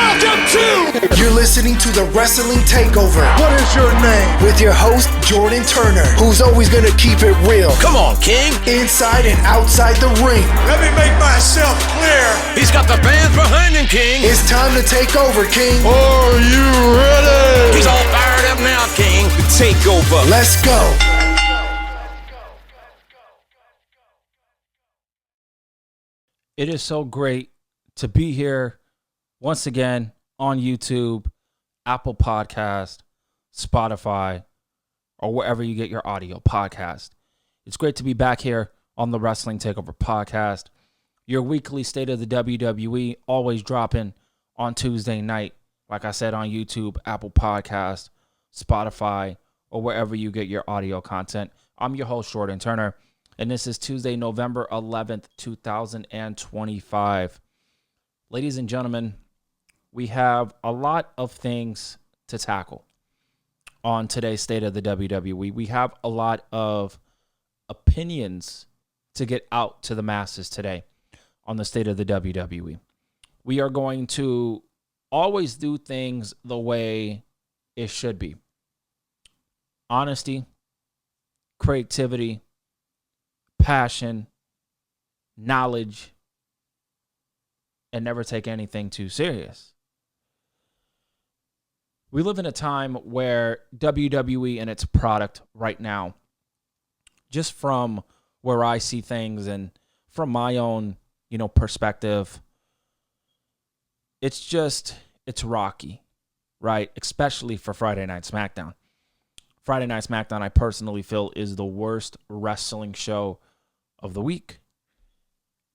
Welcome to. You're listening to the Wrestling Takeover. What is your name? With your host, Jordan Turner, who's always gonna keep it real. Come on, King. Inside and outside the ring. Let me make myself clear. He's got the fans behind him, King. It's time to take over, King. Are you ready? He's all fired up now, King. The takeover. Let's go. It is so great to be here once again on YouTube, Apple Podcast, Spotify, or wherever you get your audio podcast. It's great to be back here on the Wrestling Takeover podcast. Your weekly state of the WWE, always dropping on Tuesday night. Like I said, on YouTube, Apple Podcast, Spotify, or wherever you get your audio content. I'm your host, Jordan Turner, and this is Tuesday, November 11th, 2025. Ladies and gentlemen, we have a lot of things to tackle on today's State of the WWE. We have a lot of opinions to get out to the masses today on the State of the WWE. We are going to always do things the way it should be. Honesty, creativity, passion, knowledge, and never take anything too serious. We live in a time where WWE and its product right now, just from where I see things and from my own, perspective, it's rocky, right? Especially for Friday Night SmackDown. Friday Night SmackDown, I personally feel, is the worst wrestling show of the week.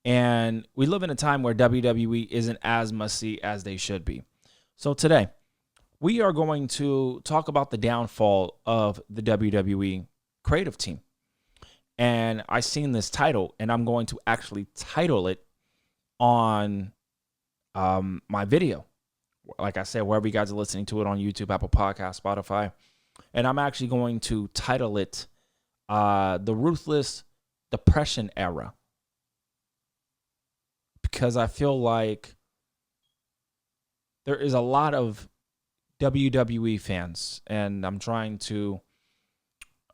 And we live in a time where WWE isn't as must-see as they should be. So today, we are going to talk about the downfall of the WWE creative team. And I seen this title, and I'm going to actually title it on my video. Like I said, wherever you guys are listening to it on YouTube, Apple Podcasts, Spotify. And I'm actually going to title it The Ruthless Depression Era. Because I feel like there is a lot of WWE fans, and I'm trying to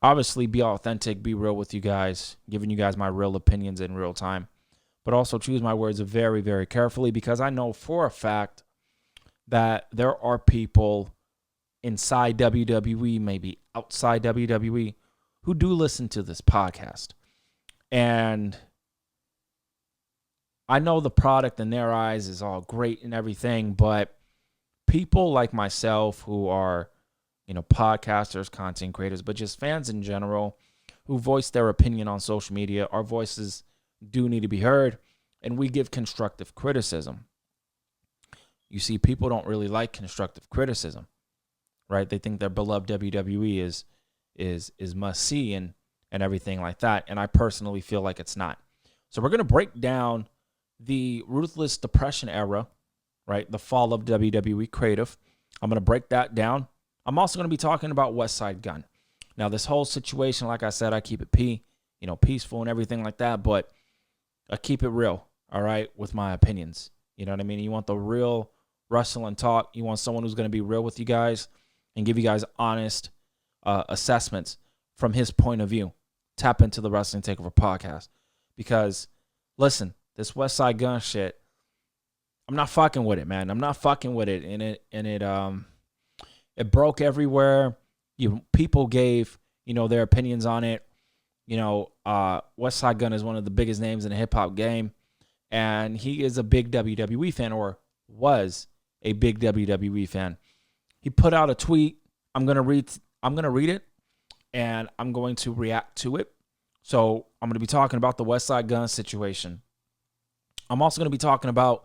obviously be authentic, be real with you guys, giving you guys my real opinions in real time, but also choose my words very, very carefully, because I know for a fact that there are people inside WWE, maybe outside WWE, who do listen to this podcast. And I know the product in their eyes is all great and everything, but people like myself who are, podcasters, content creators, but just fans in general who voice their opinion on social media, our voices do need to be heard, and we give constructive criticism. You see, people don't really like constructive criticism, right? They think their beloved WWE is must see and everything like that. And I personally feel like it's not. So we're going to break down the Ruthless Depression Era, right? The fall of WWE creative. I'm going to break that down. I'm also going to be talking about West Side Gun. Now, this whole situation, like I said, I keep it peaceful and everything like that, but I keep it real, all right, with my opinions. You know what I mean? You want the real wrestling talk. You want someone who's going to be real with you guys and give you guys honest assessments from his point of view. Tap into the Wrestling Takeover podcast. Because, listen, this West Side Gun shit, I'm not fucking with it, man. I'm not fucking with it. And it broke everywhere. People gave, their opinions on it. West Side Gun is one of the biggest names in the hip hop game. And he is a big WWE fan, or was a big WWE fan. He put out a tweet. I'm gonna read it, and I'm going to react to it. So I'm going to be talking about the West Side Gun situation. I'm also going to be talking about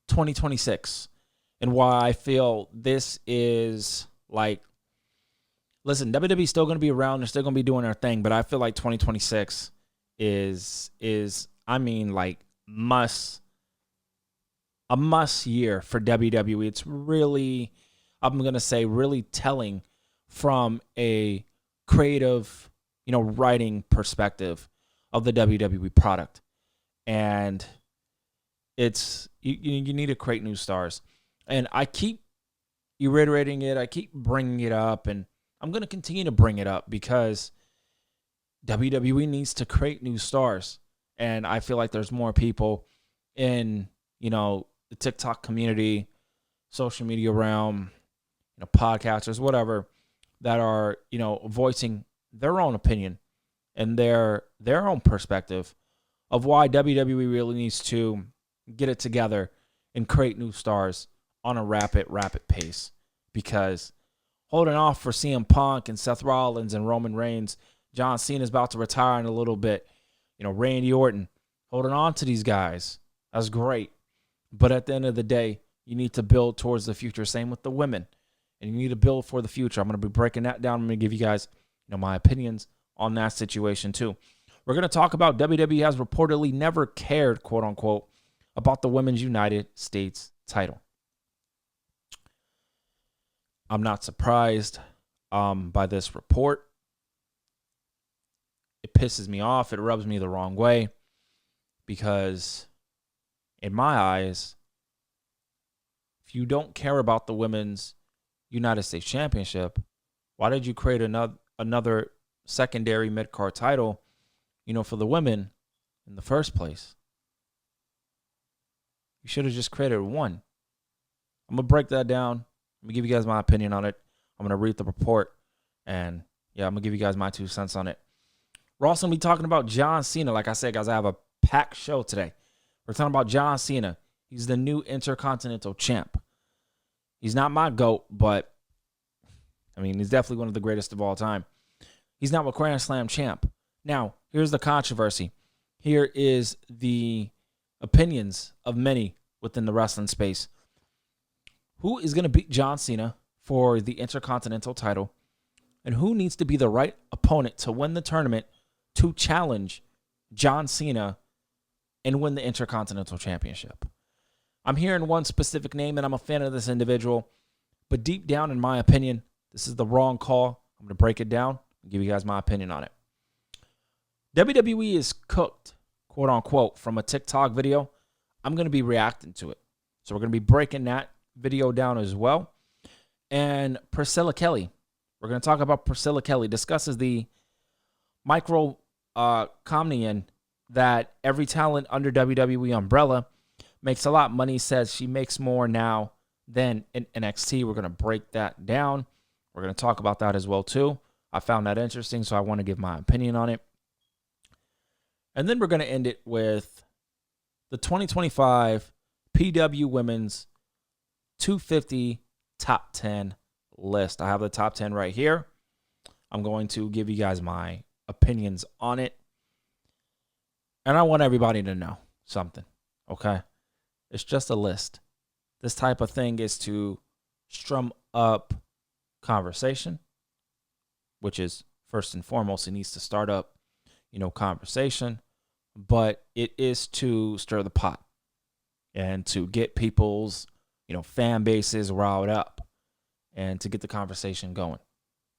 2026 and why I feel this is like, listen, WWE's still going to be around. They're still going to be doing their thing, but I feel like 2026 is a must year for WWE. It's really, I'm going to say, really telling from a creative, writing perspective of the WWE product. And it's, you need to create new stars. And I keep reiterating it. I keep bringing it up, and I'm going to continue to bring it up because WWE needs to create new stars. And I feel like there's more people in, the TikTok community, social media realm, podcasters, whatever, that are, voicing their own opinion and their own perspective of why WWE really needs to get it together and create new stars on a rapid pace. Because holding off for CM Punk and Seth Rollins and Roman Reigns, John Cena is about to retire in a little bit. Randy Orton, holding on to these guys, that's great. But at the end of the day, you need to build towards the future. Same with the women. And you need to build for the future. I'm going to be breaking that down. I'm going to give you guys, my opinions on that situation too. We're going to talk about WWE has reportedly never cared, quote unquote, about the Women's United States title. I'm not surprised by this report. It pisses me off. It rubs me the wrong way because in my eyes, if you don't care about the Women's United States Championship, why did you create another secondary mid-card title, for the women in the first place? You should have just created one. I'm going to break that down. Let me give you guys my opinion on it. I'm going to read the report, and I'm going to give you guys my 2 cents on it. We're also going to be talking about John Cena. Like I said, guys, I have a packed show today. We're talking about John Cena. He's the new Intercontinental Champ. He's not my GOAT, but, he's definitely one of the greatest of all time. He's not a Grand Slam champ. Now, here's the controversy. Here is the opinions of many within the wrestling space. Who is going to beat John Cena for the Intercontinental title? And who needs to be the right opponent to win the tournament to challenge John Cena and win the Intercontinental Championship? I'm hearing one specific name, and I'm a fan of this individual. But deep down, in my opinion, this is the wrong call. I'm going to break it down and give you guys my opinion on it. WWE is cooked, quote unquote, from a TikTok video. I'm going to be reacting to it. So we're going to be breaking that video down as well. And Priscilla Kelly. We're going to talk about Priscilla Kelly. Discusses the micro comedian that every talent under WWE umbrella makes a lot of money. Says she makes more now than in NXT. We're going to break that down. We're going to talk about that as well too. I found that interesting, so I want to give my opinion on it. And then we're going to end it with the 2025 PW Women's 250 Top 10 list. I have the top 10 right here. I'm going to give you guys my opinions on it. And I want everybody to know something, okay? It's just a list. This type of thing is to strum up conversation, which is first and foremost, it needs to start up, conversation, but it is to stir the pot and to get people's, fan bases riled up and to get the conversation going.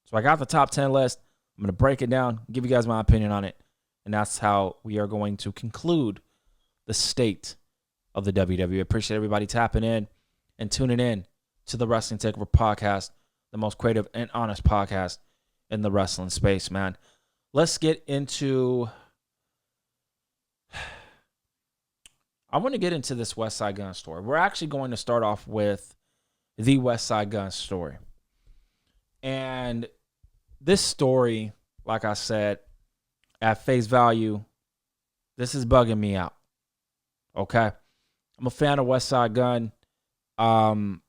So I got the top 10 list. I'm going to break it down, give you guys my opinion on it. And that's how we are going to conclude the state of the WWE. Appreciate everybody tapping in and tuning in to the Wrestling Takeover podcast, the most creative and honest podcast in the wrestling space, man. Let's get into... I want to get into this West Side Gun story. We're actually going to start off with the West Side Gun story. And this story, like I said, at face value, this is bugging me out. Okay? I'm a fan of West Side Gun. I've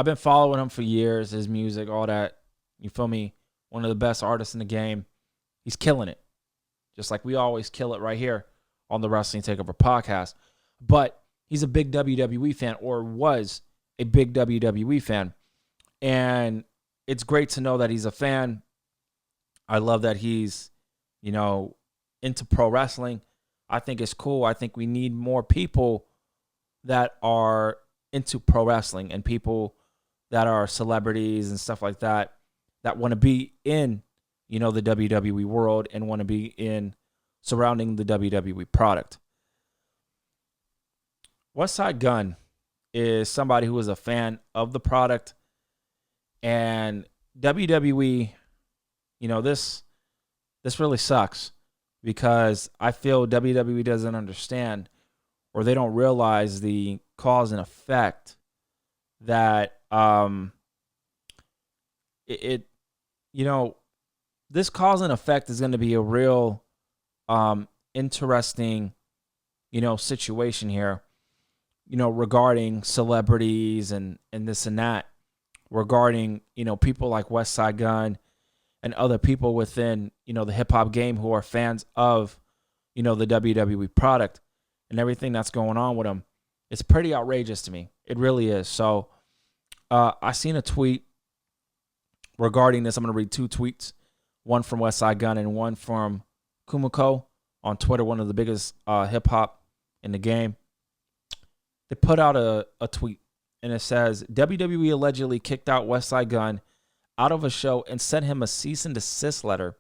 been following him for years, his music, all that. You feel me? One of the best artists in the game. He's killing it. Just like we always kill it right here on the Wrestling Takeover podcast. But he's a big WWE fan, or was a big WWE fan. And it's great to know that he's a fan. I love that he's, into pro wrestling. I think it's cool. I think we need more people that are into pro wrestling and people that are celebrities and stuff like that want to be in, the WWE world and want to be in surrounding the WWE product. West Side Gun is somebody who is a fan of the product. And WWE, this really sucks because I feel WWE doesn't understand or they don't realize the cause and effect that this cause and effect is going to be a real interesting situation here, regarding celebrities and this and that, regarding people like West Side Gun and other people within the hip hop game who are fans of the WWE product and everything that's going on with them. It's pretty outrageous to me. It really is. So I seen a tweet regarding this. I'm going to read two tweets, one from West Side Gun and one from Kumiko on Twitter, one of the biggest hip hop in the game. They put out a tweet and it says, WWE allegedly kicked out West Side Gun out of a show and sent him a cease and desist letter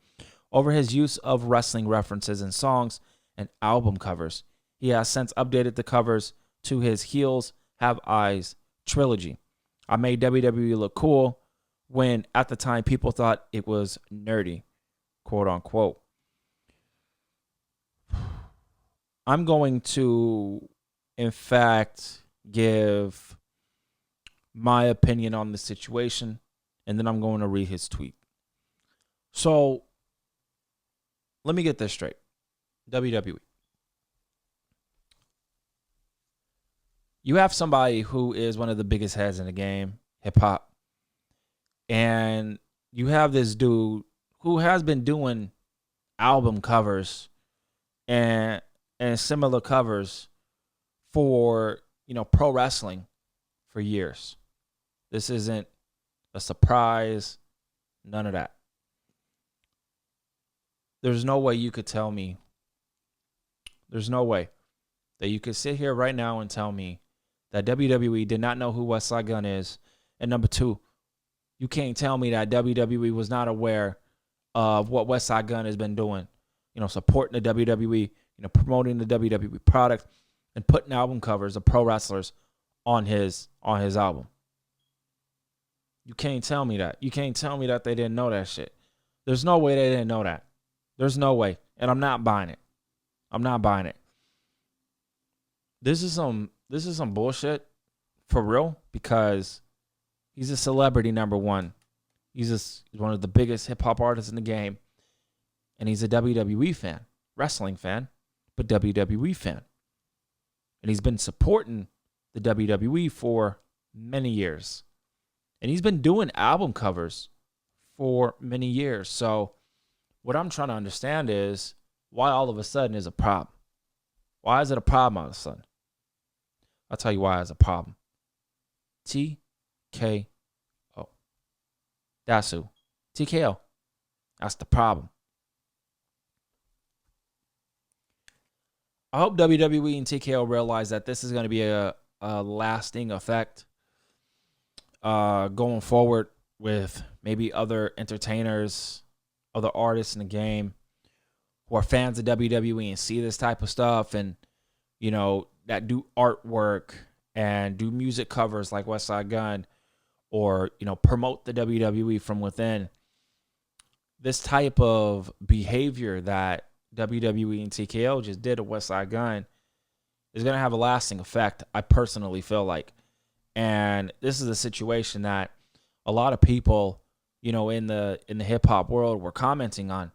over his use of wrestling references in songs and album covers. He has since updated the covers to his Heels Have Eyes trilogy. I made WWE look cool when at the time people thought it was nerdy, quote unquote. I'm going to, in fact, give my opinion on the situation, and then I'm going to read his tweet. So, let me get this straight. WWE. You have somebody who is one of the biggest heads in the game, hip hop, and you have this dude who has been doing album covers and similar covers for pro wrestling for years. This isn't a surprise, none of that. There's no way you could tell me, there's no way that you could sit here right now and tell me that WWE did not know who West Side Gun is. And number two, you can't tell me that WWE was not aware of what West Side Gun has been doing, supporting the WWE, promoting the WWE product and putting album covers of pro wrestlers on his album. You can't tell me that. You can't tell me that they didn't know that shit. There's no way they didn't know that. There's no way. And I'm not buying it. I'm not buying it. This is some bullshit for real, because he's a celebrity, number one. He's one of the biggest hip hop artists in the game. And he's a WWE fan, wrestling fan, but WWE fan. And he's been supporting the WWE for many years. And he's been doing album covers for many years. So what I'm trying to understand is why all of a sudden is a problem. Why is it a problem all of a sudden? I'll tell you why it's a problem. TKO. That's who. TKO. That's the problem. I hope WWE and TKO realize that this is going to be a lasting effect going forward with maybe other entertainers, other artists in the game who are fans of WWE and see this type of stuff and, that do artwork and do music covers like West Side Gun or, promote the WWE from within. This type of behavior that WWE and TKO just did to West Side Gun is going to have a lasting effect, I personally feel like. And this is a situation that a lot of people, in the hip hop world were commenting on.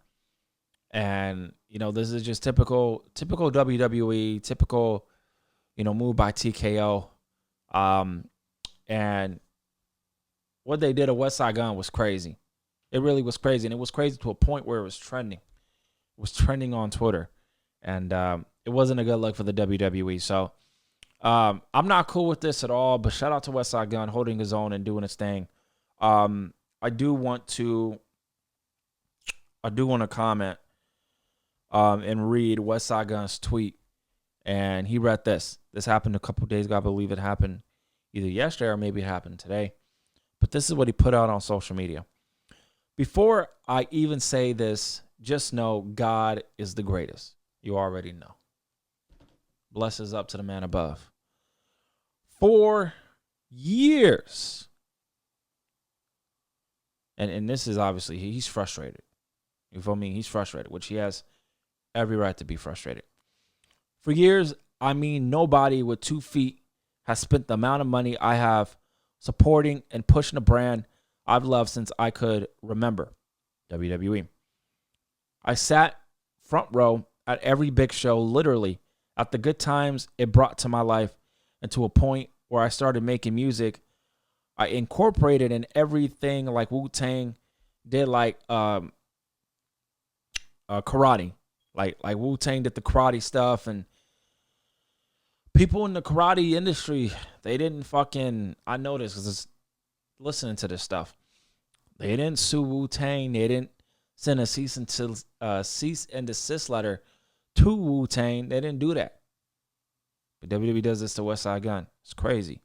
And, this is just typical WWE, typical, move by TKO. And what they did to West Side Gun was crazy. It really was crazy. And it was crazy to a point where it was trending. It was trending on Twitter. And it wasn't a good look for the WWE. So I'm not cool with this at all. But shout out to West Side Gun holding his own and doing his thing. I do want to comment and read West Side Gun's tweet. And he read this. This happened a couple days ago. I believe it happened either yesterday or maybe it happened today. But this is what he put out on social media. Before I even say this, just know God is the greatest. You already know. Blessings up to the man above. for years. And this is obviously, he's frustrated. You feel me? He's frustrated, which he has every right to be frustrated. For years, I mean, nobody with 2 feet has spent the amount of money I have supporting and pushing a brand I've loved since I could remember, WWE. I sat front row at every big show, literally, at the good times it brought to my life, and to a point where I started making music. I incorporated in everything like Wu-Tang did, like karate. Like Wu-Tang did the karate stuff, and people in the karate industry, they didn't fucking, I know this because listening to this stuff. They didn't sue Wu-Tang. They didn't send a cease and desist letter to Wu-Tang. They didn't do that. But WWE does this to West Side Gun. It's crazy.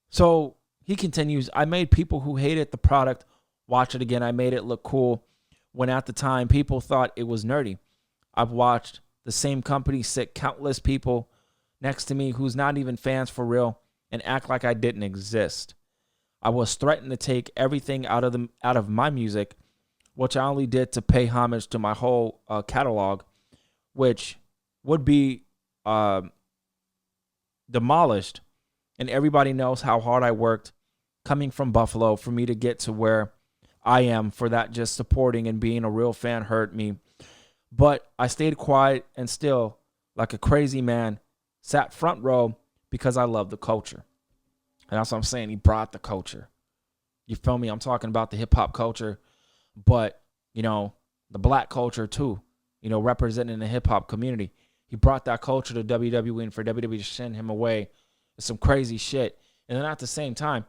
So he continues, I made people who hated the product watch it again. I made it look cool when at the time people thought it was nerdy. I've watched the same company sit countless people next to me who's not even fans for real and act like I didn't exist. I was threatened to take everything out of my music, which I only did to pay homage to my whole catalog, which would be demolished. And everybody knows how hard I worked coming from Buffalo for me to get to where I am. For that, just supporting and being a real fan hurt me. But I stayed quiet and still, like a crazy man, sat front row because I love the culture. And that's what I'm saying. He brought the culture. You feel me? I'm talking about the hip-hop culture, but, you know, the black culture too, you know, representing the hip-hop community. He brought that culture to WWE, and for WWE to send him away is some crazy shit. And then at the same time,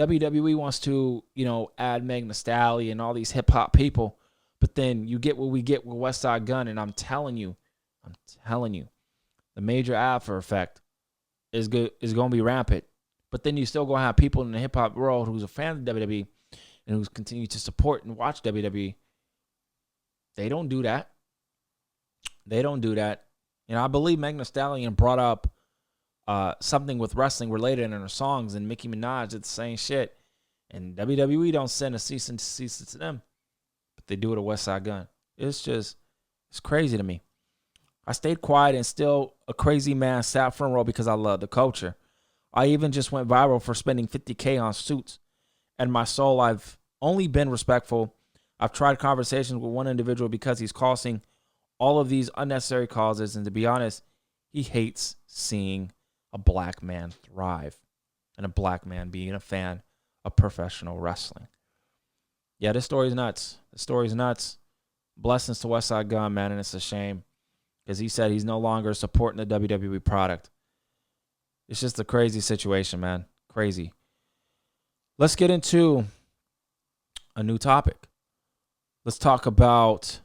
WWE wants to, you know, add Megan Thee Stallion and all these hip-hop people, but then you get what we get with West Side Gun, and I'm telling you, the major after effect is going to be rampant. But then you still going to have people in the hip-hop world who's a fan of WWE and who's continue to support and watch WWE. They don't do that. You know, I believe Megan Thee Stallion brought up something with wrestling related in her songs, and Nicki Minaj did the same shit. And WWE don't send a cease and desist to them, but they do it to West Side Gun. It's crazy to me. I stayed quiet and still a crazy man sat front row because I love the culture. I even just went viral for spending $50K on suits. And my soul, I've only been respectful. I've tried conversations with one individual because he's causing all of these unnecessary causes. And to be honest, he hates seeing a black man thrive and a black man being a fan of professional wrestling. Yeah, this story's nuts. Blessings to West Side Gun, man, and it's a shame because he said he's no longer supporting the WWE product. It's just a crazy situation, man. Crazy. Let's get into a new topic. Let's talk about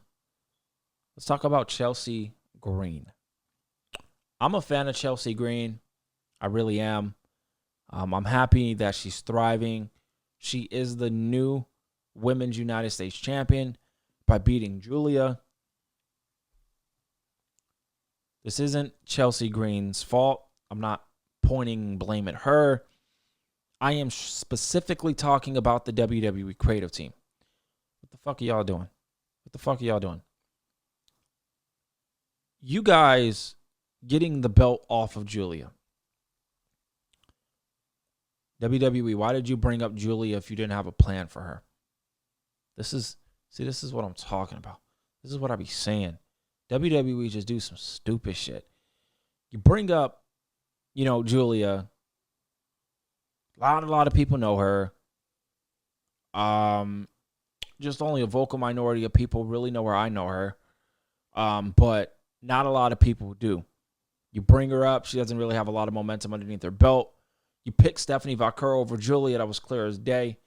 Chelsea Green. I'm a fan of Chelsea Green. I really am. I'm happy that she's thriving. She is the new Women's United States champion by beating Julia. This isn't Chelsea Green's fault. I'm not pointing blame at her. I am specifically talking about the WWE creative team. What the fuck are y'all doing? You guys getting the belt off of Julia. WWE, why did you bring up Julia if you didn't have a plan for her? This is what I'm talking about. This is what I be saying. WWE just do some stupid shit. You bring up, you know, Julia. A lot of people know her. Just only a vocal minority of people really know her. I know her. But not a lot of people do. You bring her up. She doesn't really have a lot of momentum underneath her belt. You pick Stephanie Vaquer over Julia. That was clear as day.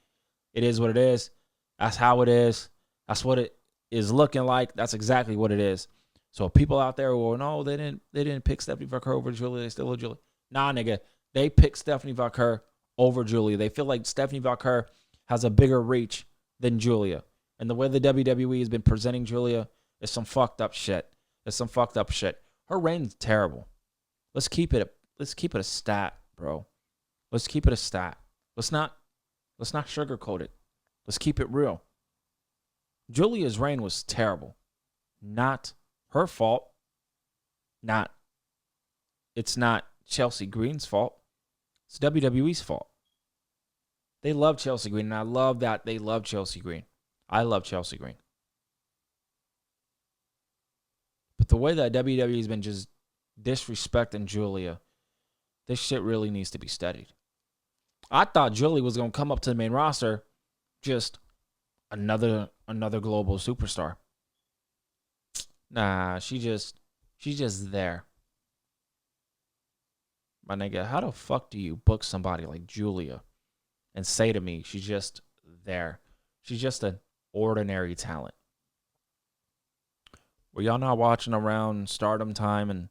It is what it is. That's how it is. That's what it is looking like. That's exactly what it is. So people out there who are, no, they didn't pick Stephanie Vaquer over Julia. They still love Julia. Nah, nigga. They picked Stephanie Vaquer over Julia. They feel like Stephanie Vaquer has a bigger reach than Julia. And the way the WWE has been presenting Julia is some fucked up shit. Her reign's terrible. Let's keep it let's keep it a stat, bro. Let's keep it a stat. Let's not sugarcoat it. Let's keep it real. Julia's reign was terrible. Not her fault. It's not Chelsea Green's fault. It's WWE's fault. They love Chelsea Green, and I love that they love Chelsea Green. I love Chelsea Green. But the way that WWE has been just disrespecting Julia, this shit really needs to be studied. I thought Julia was going to come up to the main roster, just another global superstar. Nah, she's just there. My nigga, how the fuck do you book somebody like Julia and say to me she's just there? She's just an ordinary talent. Were y'all not watching around Stardom time and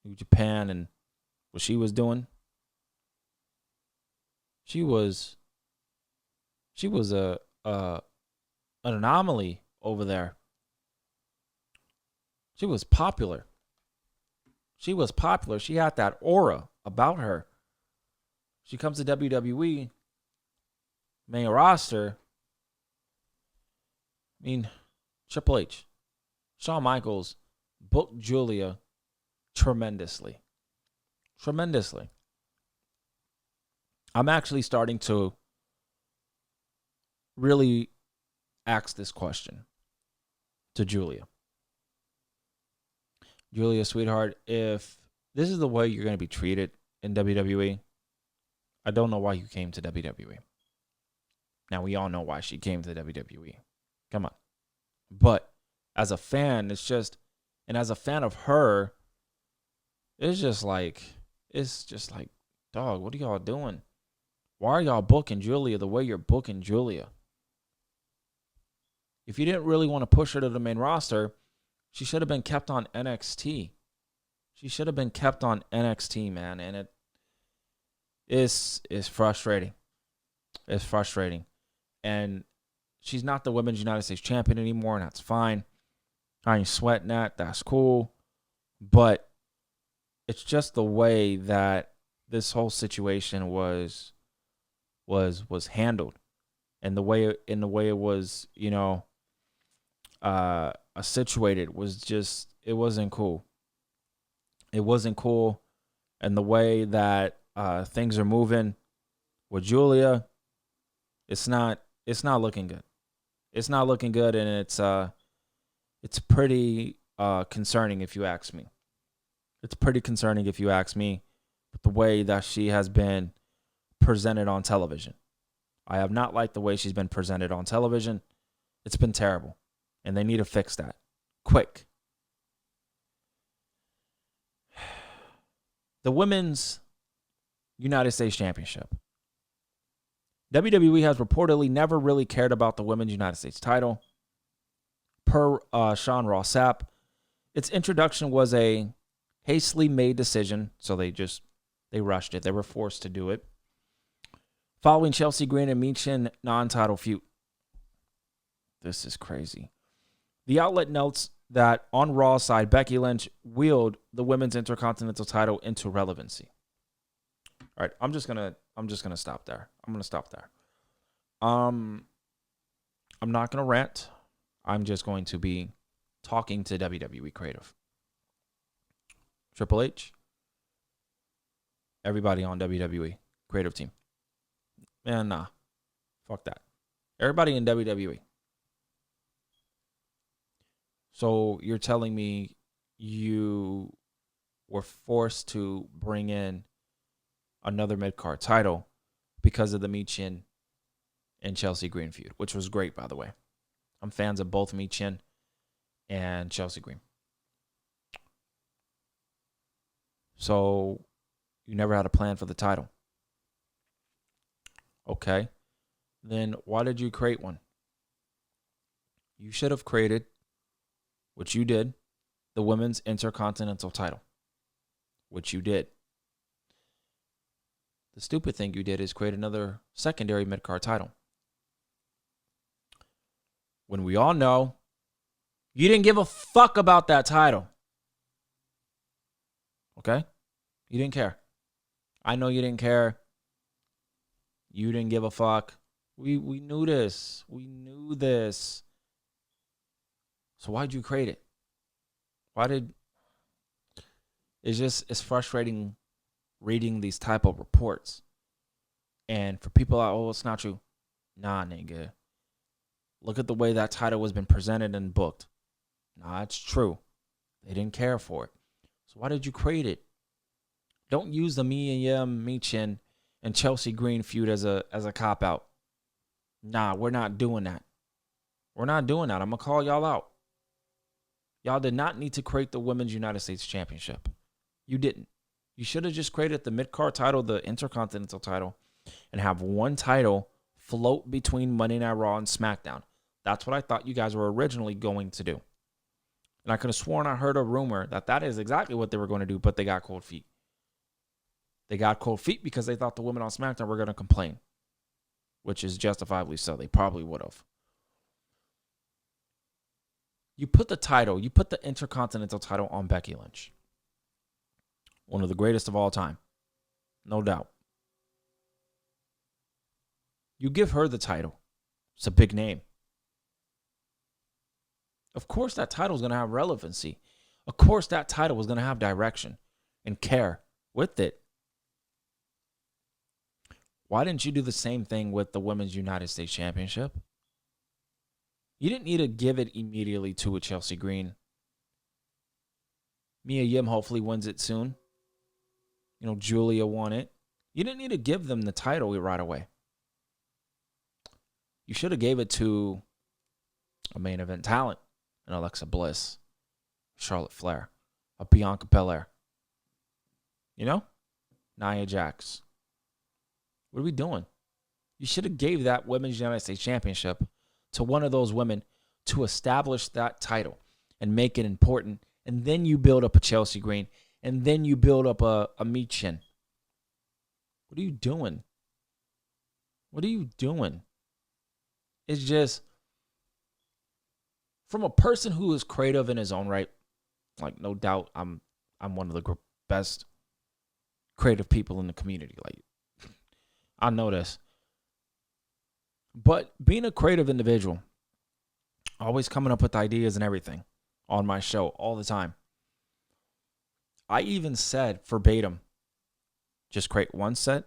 New Japan and what she was doing? She was an anomaly over there. She was popular. She had that aura about her. She comes to WWE, main roster. I mean, Triple H, Shawn Michaels booked Julia tremendously. Tremendously. I'm actually starting to really ask this question to Julia. Julia, sweetheart, if this is the way you're going to be treated in WWE, I don't know why you came to WWE. Now, we all know why she came to WWE. Come on. But as a fan, and as a fan of her, it's just like, dog, what are y'all doing? Why are y'all booking Julia the way you're booking Julia? If you didn't really want to push her to the main roster, she should have been kept on NXT. She should have been kept on NXT, man. And it is frustrating. It's frustrating. And she's not the Women's United States Champion anymore, and that's fine. I ain't sweating that. That's cool. But it's just the way that this whole situation was handled. And the way it was, situated was just, it wasn't cool. It wasn't cool. And the way that things are moving with Julia, it's not looking good. It's not looking good, and it's pretty concerning if you ask me. It's pretty concerning if you ask me, the way that she has been presented on television. I have not liked the way she's been presented on television. It's been terrible. And they need to fix that. Quick. The Women's United States Championship. WWE has reportedly never really cared about the Women's United States title. Per Sean Ross Sapp, its introduction was a hastily made decision, so they rushed it. They were forced to do it. Following Chelsea Green and Michin non-title feud. This is crazy. The outlet notes that on Raw's side, Becky Lynch wheeled the Women's Intercontinental title into relevancy. All right, I'm just gonna stop there. I'm gonna stop there. I'm not gonna rant. I'm just going to be talking to WWE Creative. Triple H, everybody on WWE Creative team. Man, nah. Fuck that. Everybody in WWE. So you're telling me you were forced to bring in another mid-card title because of the Michin and Chelsea Green feud, which was great, by the way. I'm fans of both Michin and Chelsea Green. So you never had a plan for the title. Okay. Then why did you create one? You should have created, which you did, the Women's Intercontinental title, which you did. The stupid thing you did is create another secondary mid-card title. When we all know you didn't give a fuck about that title. Okay? You didn't care. I know you didn't care. You didn't give a fuck. We knew this. We knew this. So why'd you create it? It's frustrating reading these type of reports. And for people out, oh, it's not true. Nah, nigga. Look at the way that title has been presented and booked. Nah, it's true. They didn't care for it. So why did you create it? Don't use the Mia Yim, Michin, and Chelsea Green feud as a cop-out. Nah, we're not doing that. We're not doing that. I'm going to call y'all out. Y'all did not need to create the Women's United States Championship. You didn't. You should have just created the mid-card title, the Intercontinental title, and have one title float between Monday Night Raw and SmackDown. That's what I thought you guys were originally going to do. And I could have sworn I heard a rumor that is exactly what they were going to do, but they got cold feet. They got cold feet because they thought the women on SmackDown were going to complain, which is justifiably so. They probably would have. You put the Intercontinental title on Becky Lynch. One of the greatest of all time. No doubt. You give her the title. It's a big name. Of course that title is going to have relevancy. Of course that title is going to have direction and care with it. Why didn't you do the same thing with the Women's United States Championship? You didn't need to give it immediately to a Chelsea Green. Mia Yim hopefully wins it soon. Julia won it. You didn't need to give them the title right away. You should have gave it to a main event talent, an Alexa Bliss, Charlotte Flair, a Bianca Belair. Nia Jax. What are we doing? You should have gave that Women's United States Championship to one of those women to establish that title and make it important. And then you build up a Chelsea Green. And then you build up a Michin. What are you doing? What are you doing? It's just, from a person who is creative in his own right, like no doubt I'm one of the best creative people in the community. Like, I know this. But being a creative individual, always coming up with ideas and everything on my show all the time. I even said verbatim, just create one set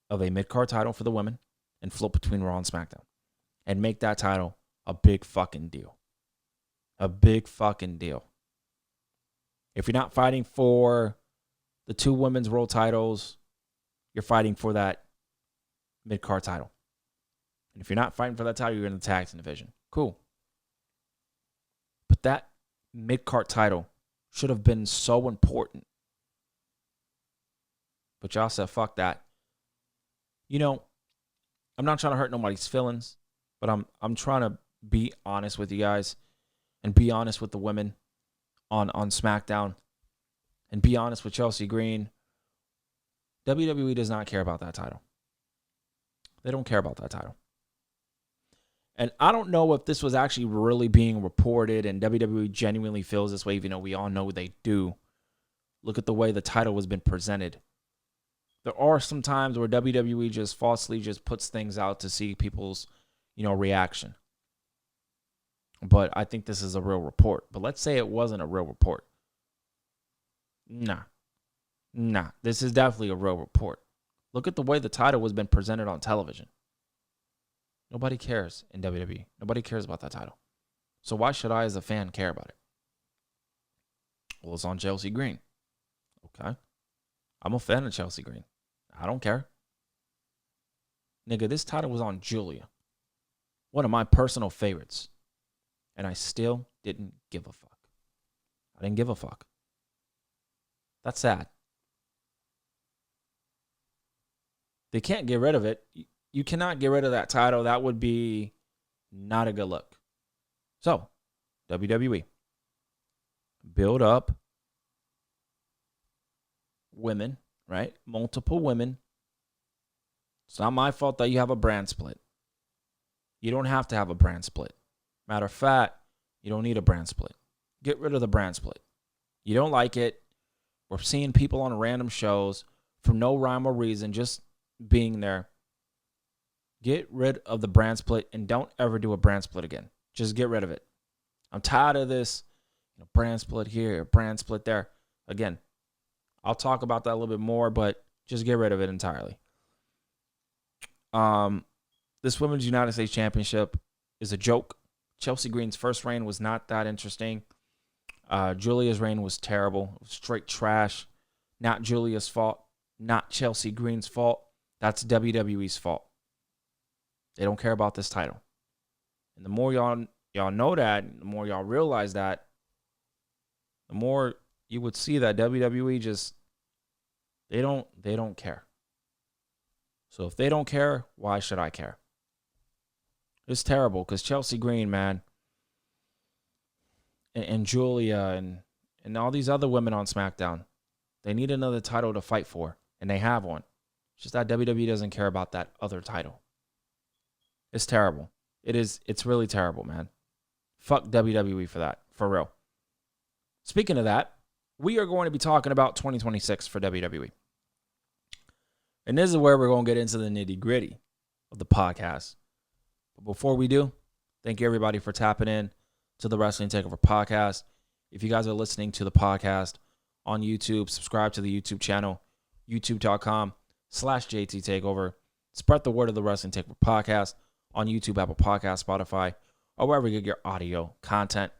of a mid-card title for the women and flip between Raw and SmackDown. And make that title a big fucking deal. A big fucking deal. If you're not fighting for the two women's world titles, you're fighting for that mid-card title. And if you're not fighting for that title, you're in the tag team division. Cool. But that mid-card title should have been so important. But y'all said, fuck that. I'm not trying to hurt nobody's feelings, but I'm trying to be honest with you guys and be honest with the women on SmackDown and be honest with Chelsea Green. WWE does not care about that title. They don't care about that title. And I don't know if this was actually really being reported and WWE genuinely feels this way, even though we all know they do. Look at the way the title has been presented. There are some times where WWE just falsely just puts things out to see people's, reaction. But I think this is a real report. But let's say it wasn't a real report. Nah. This is definitely a real report. Look at the way the title has been presented on television. Nobody cares in WWE. Nobody cares about that title. So why should I as a fan care about it? Well, it's on Chelsea Green. Okay. I'm a fan of Chelsea Green. I don't care. Nigga, this title was on Julia. One of my personal favorites. And I still didn't give a fuck. I didn't give a fuck. That's sad. They can't get rid of it. You cannot get rid of that title. That would be not a good look. So, WWE, build up women, right? Multiple women. It's not my fault that you have a brand split. You don't have to have a brand split. Matter of fact, you don't need a brand split. Get rid of the brand split. You don't like it. We're seeing people on random shows for no rhyme or reason, just being there. Get rid of the brand split and don't ever do a brand split again. Just get rid of it. I'm tired of this, brand split here, brand split there. Again, I'll talk about that a little bit more, but just get rid of it entirely. This Women's United States Championship is a joke. Chelsea Green's first reign was not that interesting. Julia's reign was terrible. It was straight trash. Not Julia's fault. Not Chelsea Green's fault. That's WWE's fault. They don't care about this title. And the more y'all know that, the more y'all realize that, the more you would see that WWE just, they don't care. So if they don't care, why should I care? It's terrible because Chelsea Green, man, and Julia and all these other women on SmackDown, they need another title to fight for, and they have one. It's just that WWE doesn't care about that other title. It's terrible. It's really terrible, man. Fuck WWE for that, for real. Speaking of that, we are going to be talking about 2026 for WWE. And this is where we're going to get into the nitty-gritty of the podcast. But before we do, thank you everybody for tapping in to the Wrestling Takeover podcast. If you guys are listening to the podcast on YouTube, subscribe to the YouTube channel, youtube.com/JT Takeover. Spread the word of the Wrestling Takeover podcast on YouTube, Apple Podcasts, Spotify, or wherever you get your audio content.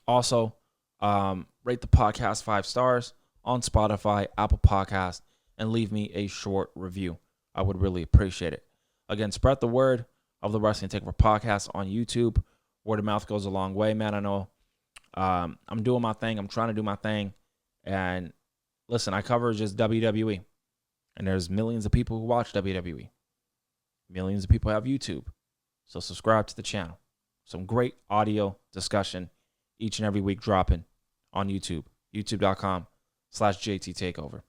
Also, rate the podcast 5 stars on Spotify, Apple Podcasts, and leave me a short review. I would really appreciate it. Again, spread the word of the Wrestling Takeover podcast on YouTube. Word of mouth goes a long way, man. I know I'm doing my thing. I'm trying to do my thing. And listen, I cover just WWE. And there's millions of people who watch WWE. Millions of people have YouTube. So subscribe to the channel. Some great audio discussion each and every week dropping on YouTube. youtube.com/JT Takeover.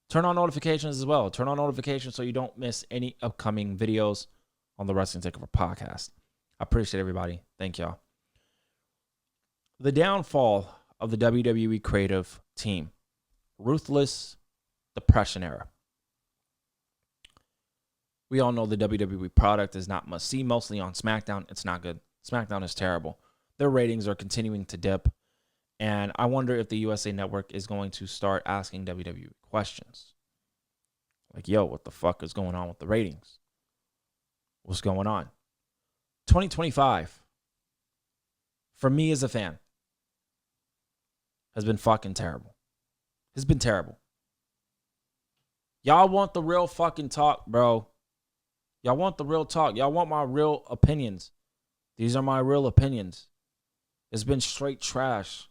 Turn on notifications as well. Turn on notifications so you don't miss any upcoming videos on the Wrestling Takeover podcast. I appreciate everybody. Thank y'all. The downfall of the WWE creative team. Ruthless depression era. We all know the WWE product is not must-see, mostly on SmackDown. It's not good. SmackDown is terrible. Their ratings are continuing to dip. And I wonder if the USA Network is going to start asking WWE questions. Like, yo, what the fuck is going on with the ratings? What's going on? 2025, for me as a fan, has been fucking terrible. It's been terrible. Y'all want the real fucking talk, bro. Y'all want the real talk. Y'all want my real opinions. These are my real opinions. It's been straight trash.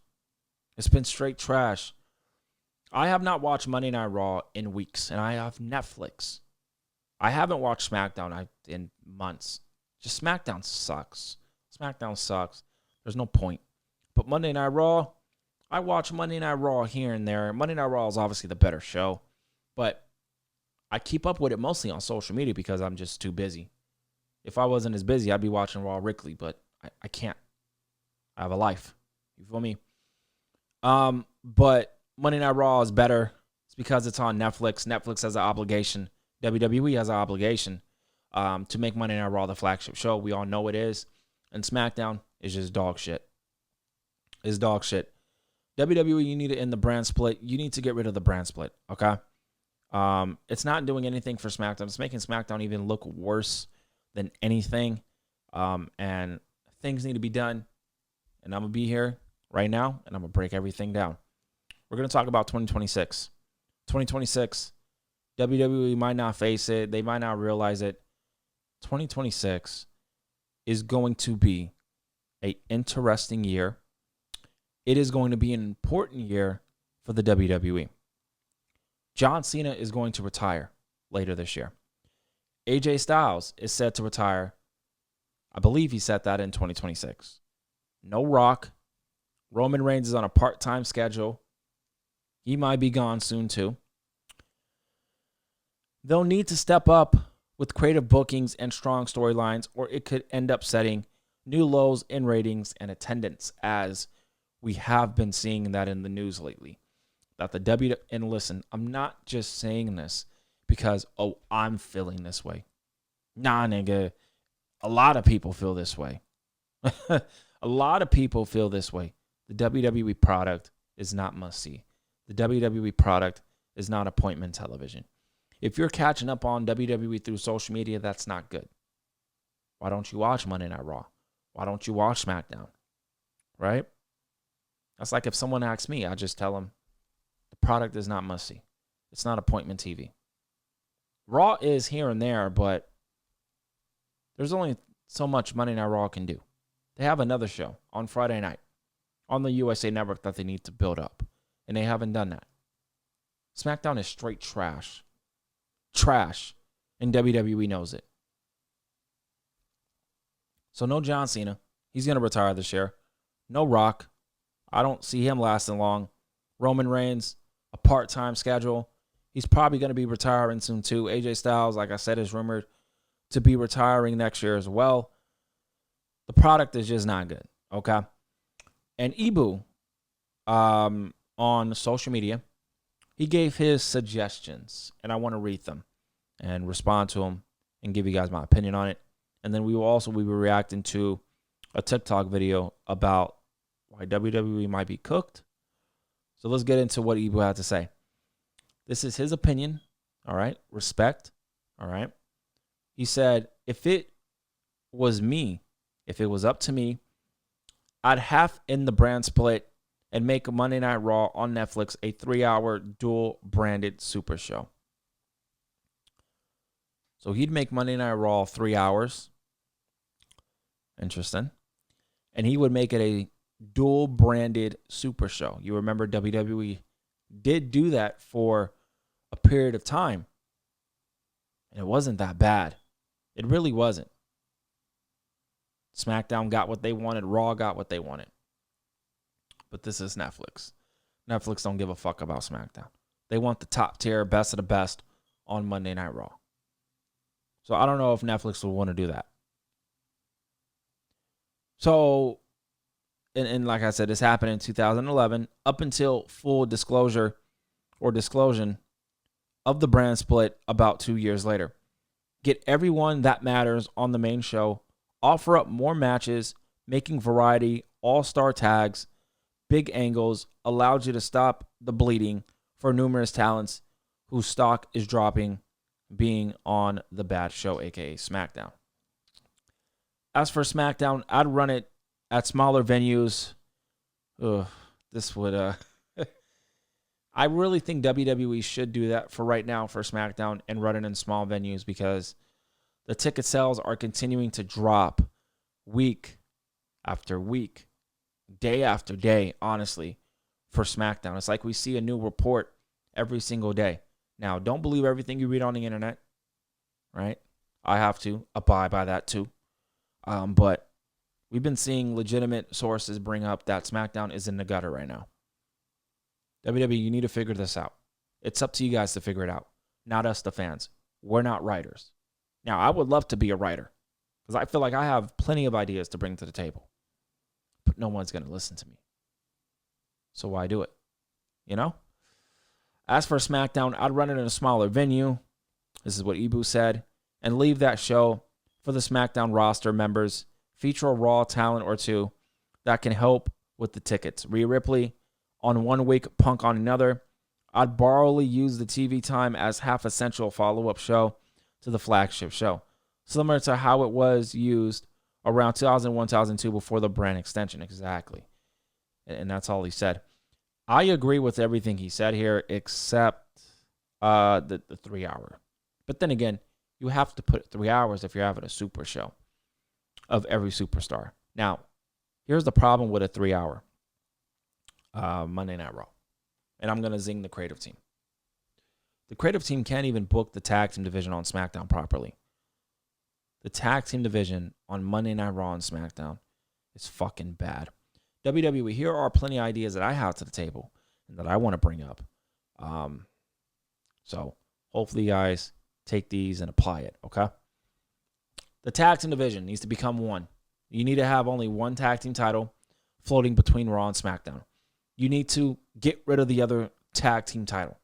It's been straight trash. I have not watched Monday Night Raw in weeks, and I have Netflix. I haven't watched SmackDown in months. Just SmackDown sucks. SmackDown sucks. There's no point. But Monday Night Raw, I watch Monday Night Raw here and there. Monday Night Raw is obviously the better show, but I keep up with it mostly on social media because I'm just too busy. If I wasn't as busy, I'd be watching Raw Weekly, but I can't. I have a life. You feel me? But Monday Night Raw is better. It's because it's on Netflix. Netflix has an obligation. WWE has an obligation to make Monday Night Raw the flagship show. We all know it is. And SmackDown is just dog shit. It's dog shit. WWE, you need to end the brand split. You need to get rid of the brand split, okay? It's not doing anything for SmackDown. It's making SmackDown even look worse than anything. And things need to be done. And I'm going to be here right now, and I'm going to break everything down. We're going to talk about 2026. 2026, WWE might not face it. They might not realize it. 2026 is going to be an interesting year. It is going to be an important year for the WWE. John Cena is going to retire later this year. AJ Styles is set to retire. I believe he set that in 2026. No Rock. Roman Reigns is on a part-time schedule. He might be gone soon too. They'll need to step up with creative bookings and strong storylines, or it could end up setting new lows in ratings and attendance, as we have been seeing that in the news lately. that and listen, I'm not just saying this because, oh, I'm feeling this way. Nah, nigga. A lot of people feel this way. A lot of people feel this way. The WWE product is not must-see. The WWE product is not appointment television. If you're catching up on WWE through social media, that's not good. Why don't you watch Monday Night Raw? Why don't you watch SmackDown? Right? That's like if someone asks me, I just tell them the product is not must-see. It's not appointment TV. Raw is here and there, but there's only so much Monday Night Raw can do. They have another show on Friday night on the USA Network that they need to build up, and they haven't done that. SmackDown is straight trash. Trash, and WWE knows it. So no John Cena. He's going to retire this year. No Rock. I don't see him lasting long. Roman Reigns, a part-time schedule. He's probably going to be retiring soon too. AJ Styles, like I said, is rumored to be retiring next year as well. The product is just not good, okay? And Ibu, on social media, he gave his suggestions, and I want to read them and respond to them and give you guys my opinion on it. And then we will be reacting to a TikTok video about why WWE might be cooked. So let's get into what Ibu had to say. This is his opinion, all right? Respect, all right? He said, if it was up to me, I'd half in the brand split and make a Monday Night Raw on Netflix a 3-hour dual-branded super show. So he'd make Monday Night Raw 3 hours. Interesting. And he would make it a dual-branded super show. You remember WWE did do that for a period of time. And it wasn't that bad. It really wasn't. SmackDown got what they wanted. Raw got what they wanted. But this is Netflix. Netflix don't give a fuck about SmackDown. They want the top tier, best of the best on Monday Night Raw. So I don't know if Netflix will want to do that. So, and like I said, this happened in 2011 up until full disclosure or disclosure of the brand split about 2 years later. Get everyone that matters on the main show. Offer up more matches, making variety, all-star tags, big angles, allowed you to stop the bleeding for numerous talents whose stock is dropping being on the bad show, aka SmackDown. As for SmackDown, I'd run it at smaller venues. This would I really think WWE should do that for right now for SmackDown and run it in small venues because the ticket sales are continuing to drop week after week, day after day, honestly, for SmackDown. It's like we see a new report every single day. Now, don't believe everything you read on the internet, right? I have to abide by that too. But we've been seeing legitimate sources bring up that SmackDown is in the gutter right now. WWE, you need to figure this out. It's up to you guys to figure it out, not us, the fans. We're not writers. Now, I would love to be a writer because I feel like I have plenty of ideas to bring to the table, but no one's going to listen to me. So why do it? You know? As for SmackDown, I'd run it in a smaller venue. This is what Ibu said. And leave that show for the SmackDown roster members. Feature a Raw talent or two that can help with the tickets. Rhea Ripley on 1 week, Punk on another. I'd borrowly use the TV time as half-essential follow-up show to the flagship show. Similar to how it was used around 2001, 2002 before the brand extension. Exactly. And that's all he said. I agree with everything he said here except the 3 hour. But then again, you have to put 3 hours if you're having a super show of every superstar. Now, here's the problem with a 3 hour Monday Night Raw. And I'm going to zing the creative team. The creative team can't even book the tag team division on SmackDown properly. The tag team division on Monday Night Raw and SmackDown is fucking bad. WWE, here are plenty of ideas that I have to the table and that I want to bring up. So hopefully you guys take these and apply it, okay? The tag team division needs to become one. You need to have only one tag team title floating between Raw and SmackDown. You need to get rid of the other tag team title.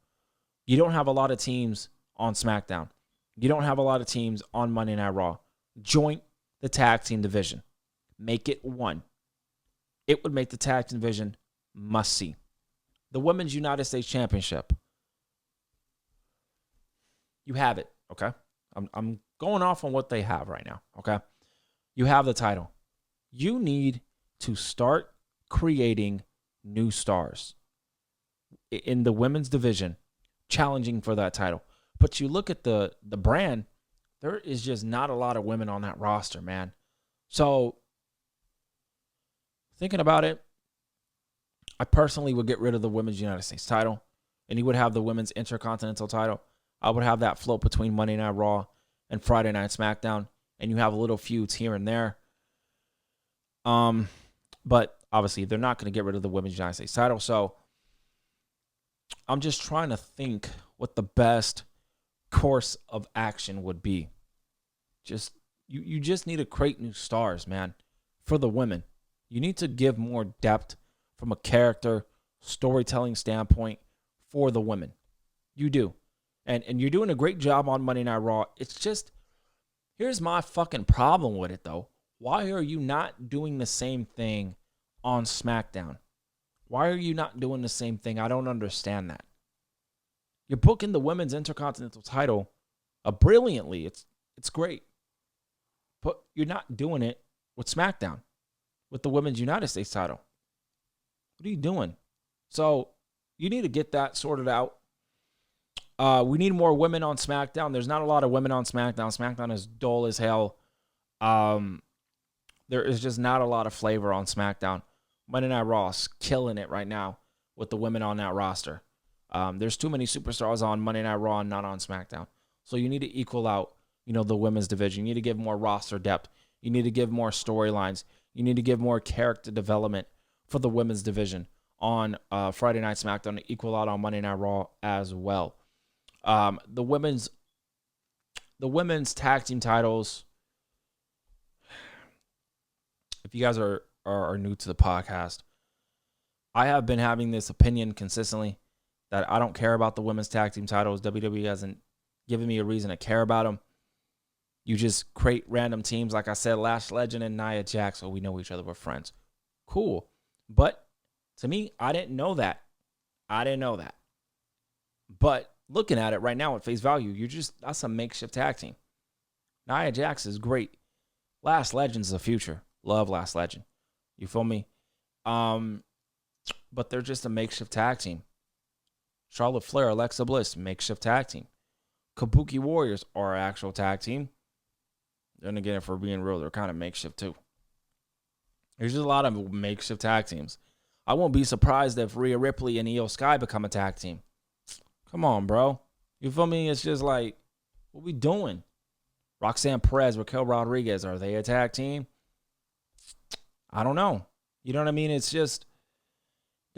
You don't have a lot of teams on SmackDown. You don't have a lot of teams on Monday Night Raw. Join the tag team division. Make it one. It would make the tag team division must see. The Women's United States Championship. You have it, okay? I'm going off on what they have right now, okay? You have the title. You need to start creating new stars in the women's division challenging for that title. But you look at the brand, there is just not a lot of women on that roster, man. So, thinking about it, I personally would get rid of the Women's United States title, and you would have the Women's Intercontinental title. I would have that float between Monday Night Raw and Friday Night SmackDown, and you have little feuds here and there. But obviously, they're not going to get rid of the Women's United States title, so I'm just trying to think what the best course of action would be. You just need to create new stars, man, for the women. You need to give more depth from a character, storytelling standpoint for the women. You do. And you're doing a great job on Monday Night Raw. It's just, here's my fucking problem with it, though. Why are you not doing the same thing on SmackDown? Why are you not doing the same thing? I don't understand that. You're booking the Women's Intercontinental title brilliantly. It's great. But you're not doing it with SmackDown, with the Women's United States title. What are you doing? So you need to get that sorted out. We need more women on SmackDown. There's not a lot of women on SmackDown. SmackDown is dull as hell. There is just not a lot of flavor on SmackDown. Monday Night Raw is killing it right now with the women on that roster. There's too many superstars on Monday Night Raw and not on SmackDown. So you need to equal out, the women's division. You need to give more roster depth. You need to give more storylines. You need to give more character development for the women's division on Friday Night SmackDown to equal out on Monday Night Raw as well. The women's tag team titles. If you guys are new to the podcast, I have been having this opinion consistently that I don't care about the women's tag team titles. WWE hasn't given me a reason to care about them. You just create random teams. Like I said, Lash Legend and Nia Jax, so we know each other, we're friends. Cool. But to me, I didn't know that. But looking at it right now at face value, that's a makeshift tag team. Nia Jax is great. Lash Legend's the future. Love Lash Legend. You feel me? But they're just a makeshift tag team. Charlotte Flair, Alexa Bliss, makeshift tag team. Kabuki Warriors are an actual tag team. Then again, if we're being real, they're kind of makeshift too. There's just a lot of makeshift tag teams. I won't be surprised if Rhea Ripley and Io Sky become a tag team. Come on, bro. You feel me? It's just like, what we doing? Roxanne Perez, Raquel Rodriguez, are they a tag team? I don't know. You know what I mean? It's just,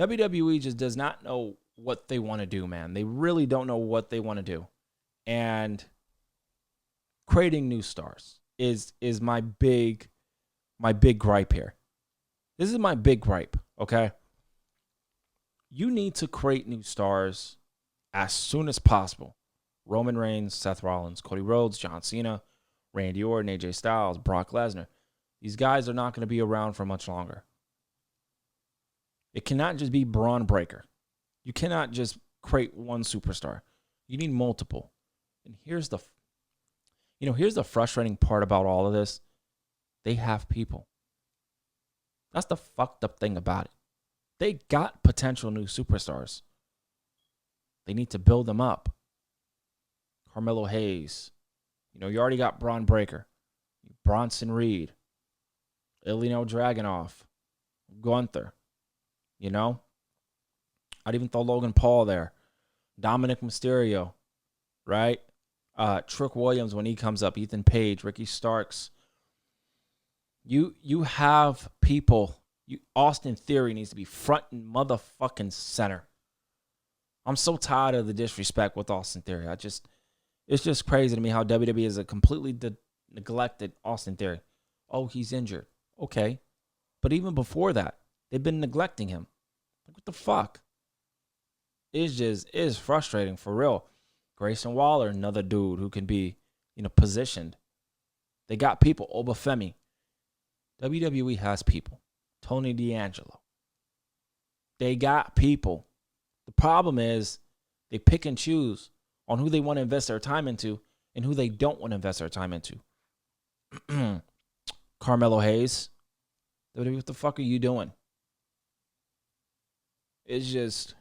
WWE just does not know what they want to do, man. They really don't know what they want to do. And creating new stars is my big gripe here. This is my big gripe, okay? You need to create new stars as soon as possible. Roman Reigns, Seth Rollins, Cody Rhodes, John Cena, Randy Orton, AJ Styles, Brock Lesnar. These guys are not going to be around for much longer. It cannot just be Braun Breaker. You cannot just create one superstar. You need multiple. And here's the frustrating part about all of this. They have people. That's the fucked up thing about it. They got potential new superstars. They need to build them up. Carmelo Hayes. You already got Braun Breaker. Bronson Reed. Ilya Dragunov. Gunther. I'd even throw Logan Paul there. Dominic Mysterio. Right? Trick Williams when he comes up. Ethan Page. Ricky Starks. You have people. Austin Theory needs to be front and motherfucking center. I'm so tired of the disrespect with Austin Theory. It's just crazy to me how WWE is a completely neglected Austin Theory. Oh, he's injured. Okay. But even before that, they've been neglecting him. Like, what the fuck? is frustrating for real. Grayson Waller, another dude who can be, positioned. They got people. Obafemi. WWE has people. Tony D'Angelo. They got people. The problem is they pick and choose on who they want to invest their time into and who they don't want to invest their time into. Carmelo Hayes. What the fuck are you doing? It's just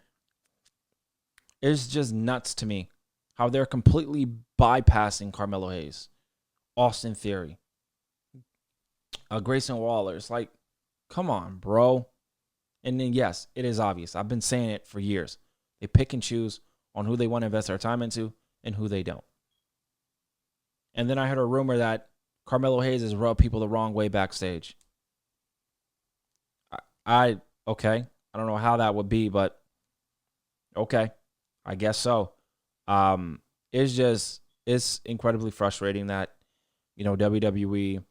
nuts to me how they're completely bypassing Carmelo Hayes, Austin Theory, Grayson Waller. It's like, come on, bro. And then, yes, it is obvious. I've been saying it for years. They pick and choose on who they want to invest their time into and who they don't. And then I heard a rumor that Carmelo Hayes has rubbed people the wrong way backstage. Okay. I don't know how that would be, but okay. I guess so. It's incredibly frustrating that, WWE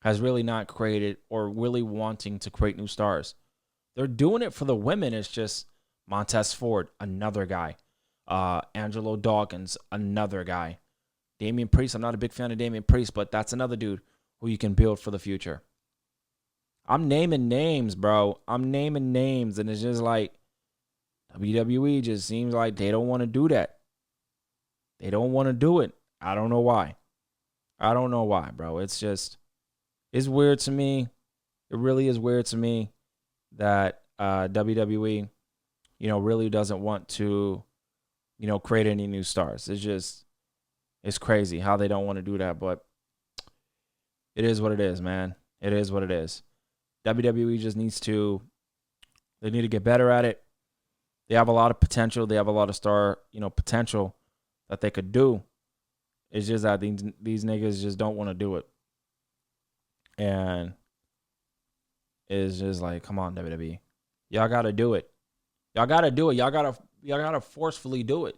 has really not created or really wanting to create new stars. They're doing it for the women. It's just Montez Ford, another guy. Angelo Dawkins, another guy. Damian Priest, I'm not a big fan of Damian Priest, but that's another dude who you can build for the future. I'm naming names, bro. I'm naming names, and it's just like WWE just seems like they don't want to do that. They don't want to do it. I don't know why. Bro. It's weird to me. It really is weird to me that WWE, really doesn't want to, create any new stars. It's crazy how they don't want to do that, but it is what it is, man. It is what it is. WWE just they need to get better at it. They have a lot of potential. They have a lot of star, potential that they could do. It's just that these niggas just don't want to do it. And it's just like, come on, WWE. Y'all got to do it. Y'all got to do it. Y'all got to forcefully do it.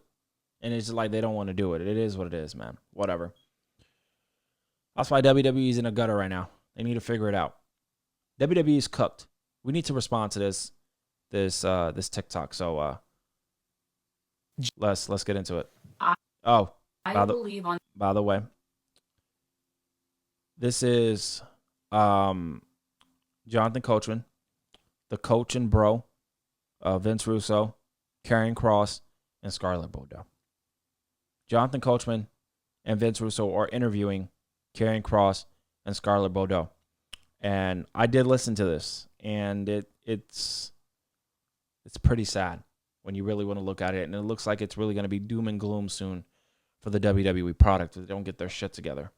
And it's just like they don't want to do it. It is what it is, man. Whatever. That's why WWE's in a gutter right now. They need to figure it out. WWE's cooked. We need to respond to this TikTok. So let's get into it. By the way, this is Jonathan Coachman, the coach and bro, Vince Russo, Karrion Kross, and Scarlett Bordeaux. Jonathan Coachman and Vince Russo are interviewing Karrion Kross and Scarlett Bordeaux. And I did listen to this, and it's pretty sad when you really want to look at it. And it looks like it's really going to be doom and gloom soon for the WWE product if they don't get their shit together.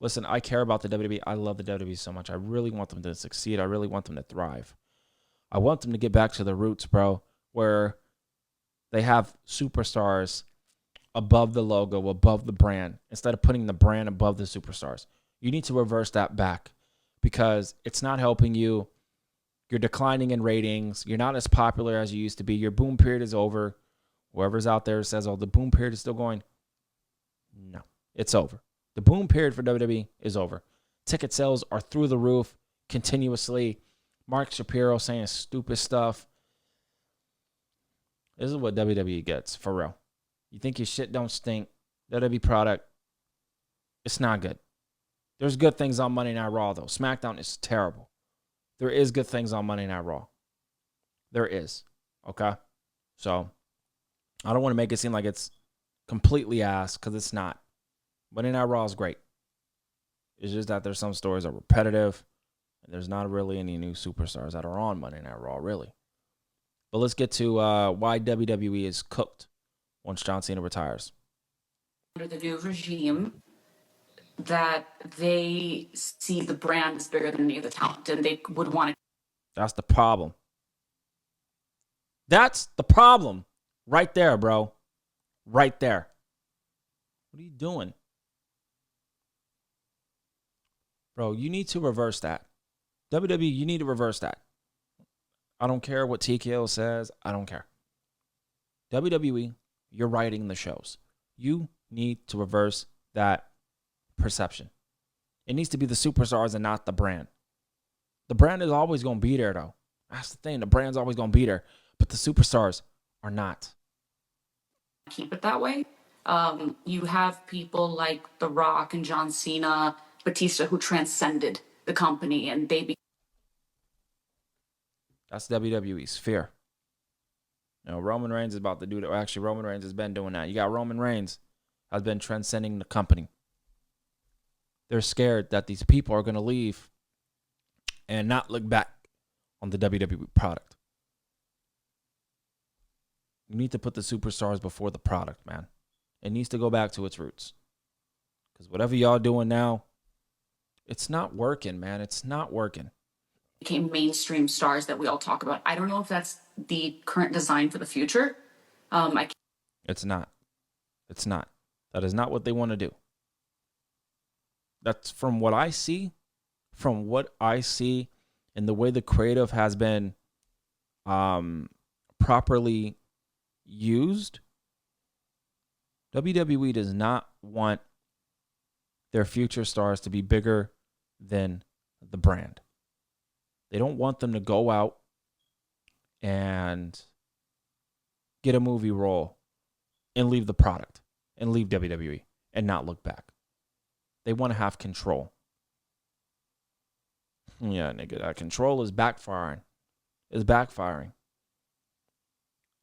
Listen, I care about the WWE. I love the WWE so much. I really want them to succeed. I really want them to thrive. I want them to get back to the roots, bro, where they have superstars above the logo, above the brand, instead of putting the brand above the superstars. You need to reverse that back because it's not helping you. You're declining in ratings. You're not as popular as you used to be. Your boom period is over. Whoever's out there says, oh, the boom period is still going. No, it's over. The boom period for WWE is over. Ticket sales are through the roof continuously. Mark Shapiro saying stupid stuff. This is what WWE gets, for real. You think your shit don't stink. WWE product, it's not good. There's good things on Monday Night Raw, though. SmackDown is terrible. There is good things on Monday Night Raw. There is. Okay? So, I don't want to make it seem like it's completely ass, because it's not. Monday Night Raw is great. It's just that there's some stories that are repetitive, and there's not really any new superstars that are on Monday Night Raw, really. But let's get to why WWE is cooked once John Cena retires. Under the new regime, that they see the brand as bigger than any of the talent, and they would want to. That's the problem. That's the problem. Right there, bro. Right there. What are you doing? Bro, you need to reverse that. WWE, you need to reverse that. I don't care what TKO says. I don't care. WWE, you're writing the shows. You need to reverse that perception. It needs to be the superstars and not the brand. The brand is always going to be there, though. That's the thing. The brand's always going to be there. But the superstars are not. Keep it that way. You have people like The Rock and John Cena, Batista, who transcended the company, and That's WWE's fear. You know, Roman Reigns is about to do that. Actually, Roman Reigns has been doing that. You got Roman Reigns has been transcending the company. They're scared that these people are going to leave and not look back on the WWE product. You need to put the superstars before the product, man. It needs to go back to its roots. Because whatever y'all doing now, it's not working, man. It's not working. became mainstream stars that we all talk about. I don't know if that's the current design for the future. It's not. It's not. That is not what they want to do. That's from what I see, and the way the creative has been properly used. WWE does not want their future stars to be bigger than the brand. They don't want them to go out and get a movie role and leave the product and leave WWE and not look back. They want to have control. Yeah, nigga, that control is backfiring. It's backfiring.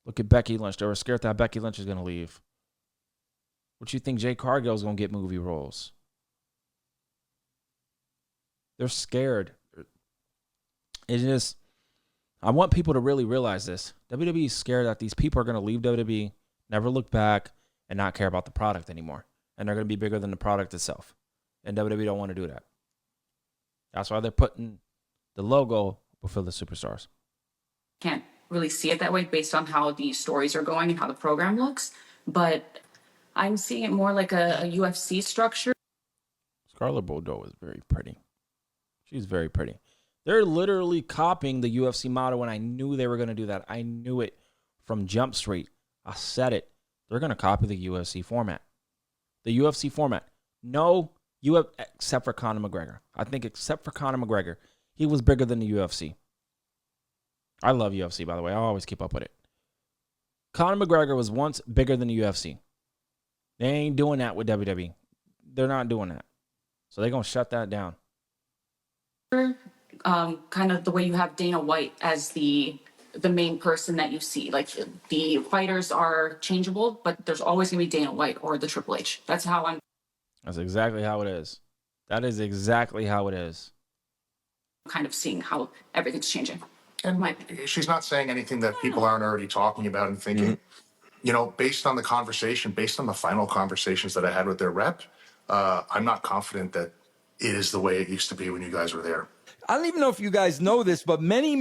Look at Becky Lynch. They were scared that Becky Lynch is going to leave. What you think Jay Cargill's going to get movie roles? They're scared. It is. I want people to really realize this. WWE is scared that these people are going to leave WWE, never look back, and not care about the product anymore. And they're going to be bigger than the product itself. And WWE don't want to do that. That's why they're putting the logo before the superstars. Can't really see it that way based on how the stories are going and how the program looks. But I'm seeing it more like a UFC structure. Scarlett Bordeaux is very pretty. She's very pretty. They're literally copying the UFC model, and I knew they were going to do that. I knew it from Jump Street. I said it. They're going to copy the UFC format. The UFC format. No, except for Conor McGregor. I think except for Conor McGregor, he was bigger than the UFC. I love UFC, by the way. I always keep up with it. Conor McGregor was once bigger than the UFC. They ain't doing that with WWE. They're not doing that. So they're going to shut that down. Kind of the way you have Dana White as the main person that you see. Like the fighters are changeable, but there's always going to be Dana White or the Triple H. That's exactly how it is. That is exactly how it is. Kind of seeing how everything's changing. And she's not saying anything that people aren't already talking about and thinking. You know, based on the conversation, based on the final conversations that I had with their rep, I'm not confident that it is the way it used to be when you guys were there. I don't even know if you guys know this, but many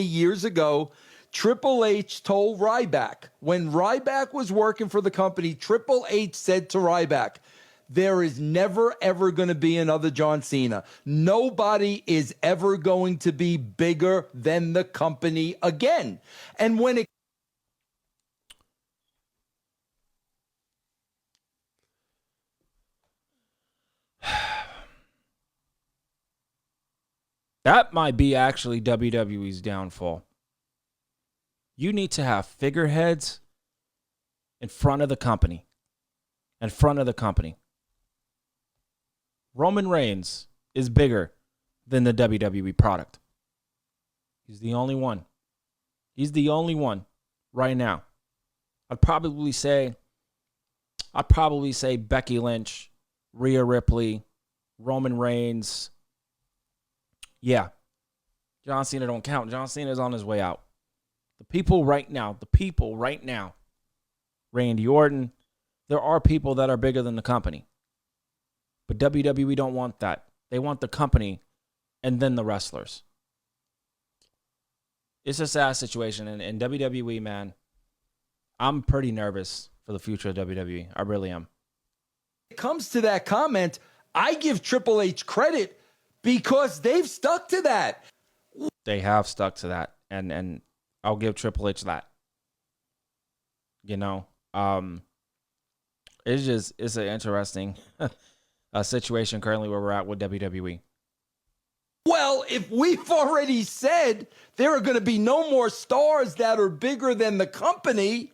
years ago, Triple H told Ryback, when Ryback was working for the company, Triple H said to Ryback, there is never, ever going to be another John Cena. Nobody is ever going to be bigger than the company again. And when it That might be actually WWE's downfall. You need to have figureheads in front of the company. In front of the company. Roman Reigns is bigger than the WWE product. He's the only one. He's the only one right now. I'd probably say Becky Lynch, Rhea Ripley, Roman Reigns. Yeah. John Cena don't count. John Cena is on his way out. The people right now, Randy Orton, there are people that are bigger than the company. But WWE don't want that. They want the company and then the wrestlers. It's a sad situation. And WWE, man, I'm pretty nervous for the future of WWE. I really am. it comes to that comment, I give Triple H credit because they've stuck to that. They have stuck to that. And I'll give Triple H that. You know, it's an interesting situation currently where we're at with WWE. Well, if we've already said there are going to be no more stars that are bigger than the company,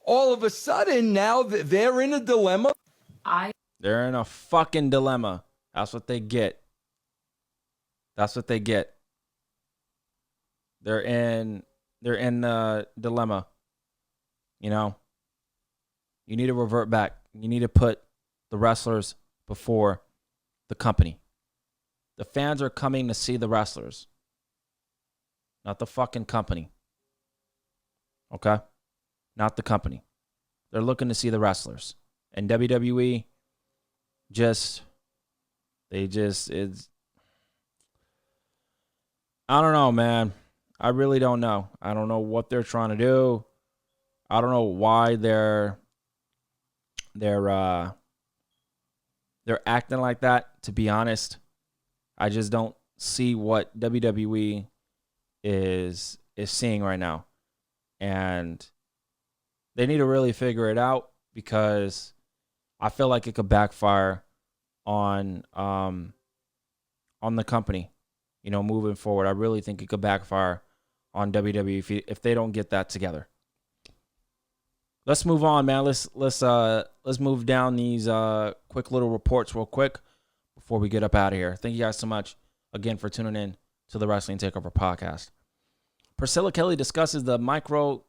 all of a sudden now they're in a dilemma. They're in a fucking dilemma. That's what they get. That's what they get. They're in the dilemma. You know, you need to revert back. You need to put the wrestlers before the company. The fans are coming to see the wrestlers, not the fucking company. Okay? Not the company. They're looking to see the wrestlers. And WWE it's I don't know, man. I really don't know. I don't know what they're trying to do. I don't know why they're acting like that, to be honest. I just don't see what WWE is seeing right now. And they need to really figure it out, because I feel like it could backfire on the company, you know, moving forward. I really think it could backfire on WWE if they don't get that together. Let's move on, man. Let's move down these quick little reports real quick before we get up out of here. Thank you guys so much again for tuning in to the Wrestling Takeover podcast. Priscilla Kelly discusses the micro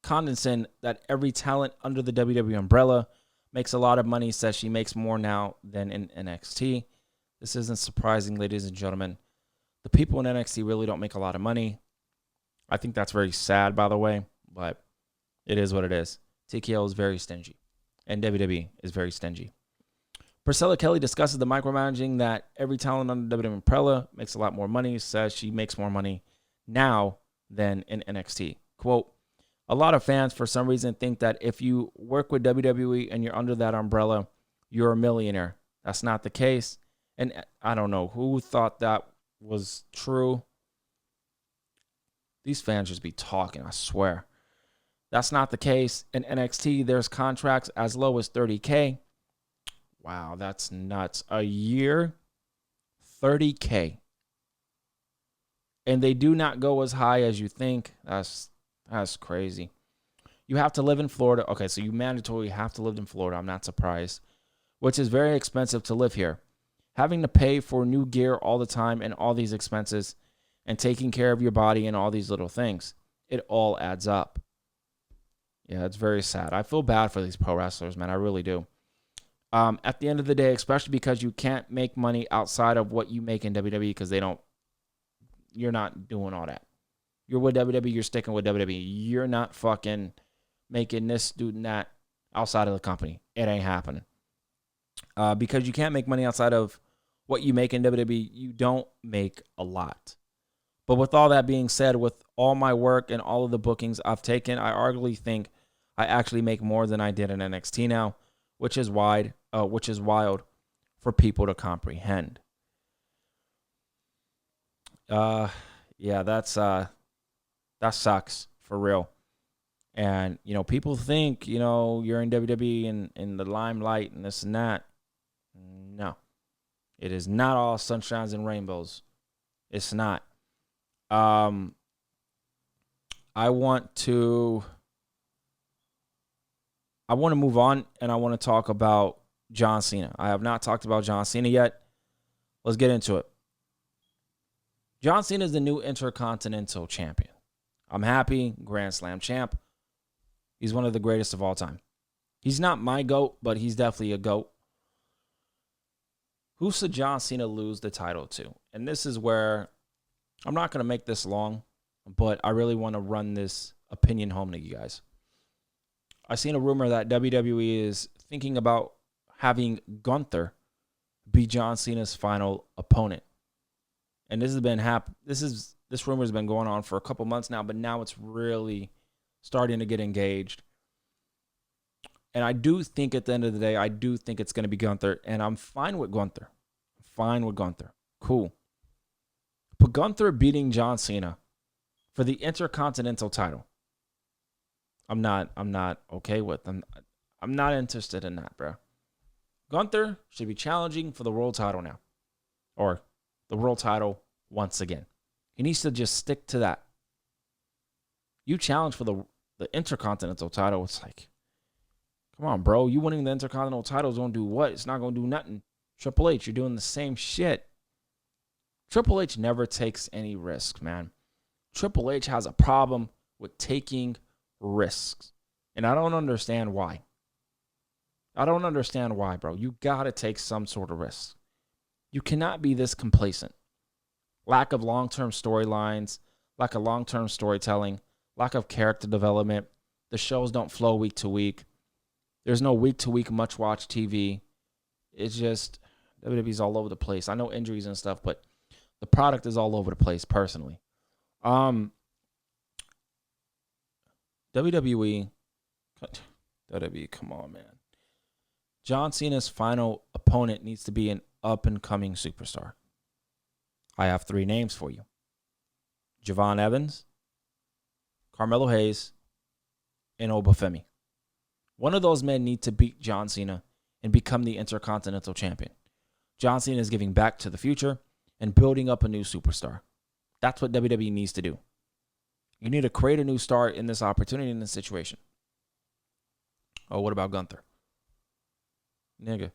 condensation that every talent under the WWE umbrella makes a lot of money, says she makes more now than in NXT. This isn't surprising, ladies and gentlemen. The people in NXT really don't make a lot of money. I think that's very sad, by the way, but it is what it is. TKO is very stingy, and WWE is very stingy. Priscilla Kelly discusses the micromanaging that every talent under WWE umbrella makes a lot more money, says she makes more money now than in NXT. Quote, a lot of fans, for some reason, think that if you work with WWE and you're under that umbrella, you're a millionaire. That's not the case. And I don't know who thought that was true. These fans just be talking, I swear. That's not the case. In NXT, there's contracts as low as $30K. Wow, that's nuts. A year, $30K. And they do not go as high as you think. That's crazy. You have to live in Florida. Okay, so you mandatorily have to live in Florida. I'm not surprised. Which is very expensive to live here. Having to pay for new gear all the time and all these expenses and taking care of your body and all these little things. It all adds up. Yeah, it's very sad. I feel bad for these pro wrestlers, man. I really do. At the end of the day, especially because you can't make money outside of what you make in WWE, because you're not doing all that. You're with WWE, you're sticking with WWE. You're not fucking making this, doing that outside of the company. It ain't happening. Because you can't make money outside of what you make in WWE, you don't make a lot. But with all that being said, with all my work and all of the bookings I've taken, I arguably think I actually make more than I did in NXT now, which is wild for people to comprehend. Yeah, that sucks for real. And, you know, people think, you know, you're in WWE and in the limelight and this and that. No, it is not all sunshines and rainbows. It's not. I want to move on, and I want to talk about John Cena. I have not talked about John Cena yet. Let's get into it. John Cena is the new Intercontinental Champion. I'm happy. Grand Slam champ. He's one of the greatest of all time. He's not my GOAT, but he's definitely a GOAT. Who should John Cena lose the title to? And this is where I'm not going to make this long, but I really want to run this opinion home to you guys. I've seen a rumor that WWE is thinking about having Gunther be John Cena's final opponent. And this rumor has been going on for a couple months now, but now it's really starting to get engaged. And I do think at the end of the day, I do think it's going to be Gunther, and I'm fine with Gunther. Cool. But Gunther beating John Cena for the Intercontinental title, I'm not okay with. I'm not interested in that, bro. Gunther should be challenging for the world title now, or the world title once again. He needs to just stick to that. You challenge for the Intercontinental title. It's like, come on, bro. You winning the Intercontinental title is going to do what? It's not going to do nothing. Triple H, you're doing the same shit. Triple H never takes any risks, man. Triple H has a problem with taking risks. And I don't understand why. I don't understand why, bro. You got to take some sort of risk. You cannot be this complacent. Lack of long-term storylines, lack of long-term storytelling, lack of character development. The shows don't flow week to week. There's no week-to-week much-watch TV. It's just WWE's all over the place. I know injuries and stuff, but the product is all over the place, personally. WWE, come on, man. John Cena's final opponent needs to be an up-and-coming superstar. I have 3 names for you. Javon Evans, Carmelo Hayes, and Obafemi. One of those men need to beat John Cena and become the Intercontinental Champion. John Cena is giving back to the future and building up a new superstar. That's what WWE needs to do. You need to create a new star in this opportunity, in this situation. Oh, what about Gunther? Nigga,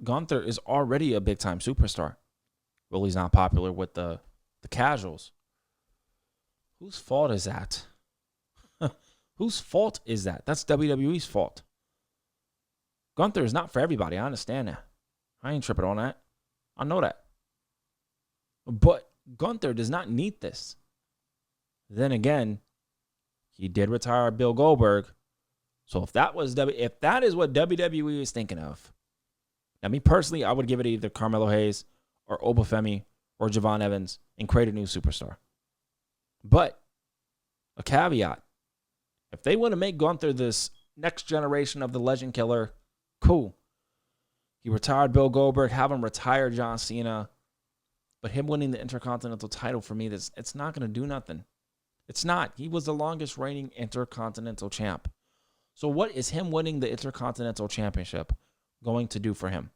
Gunther is already a big-time superstar. Well, he's not popular with the casuals. Whose fault is that? Whose fault is that? That's WWE's fault. Gunther is not for everybody. I understand that. I ain't tripping on that. I know that. But Gunther does not need this. Then again, he did retire Bill Goldberg. So if that is what WWE is thinking of, now me personally, I would give it either Carmelo Hayes or Obafemi or Javon Evans and create a new superstar. But a caveat, if they want to make Gunther this next generation of the legend killer, cool. He retired Bill Goldberg, have him retire John Cena. But him winning the Intercontinental title, for me, it's not going to do nothing. It's not. He was the longest reigning Intercontinental champ. So what is him winning the Intercontinental Championship going to do for him?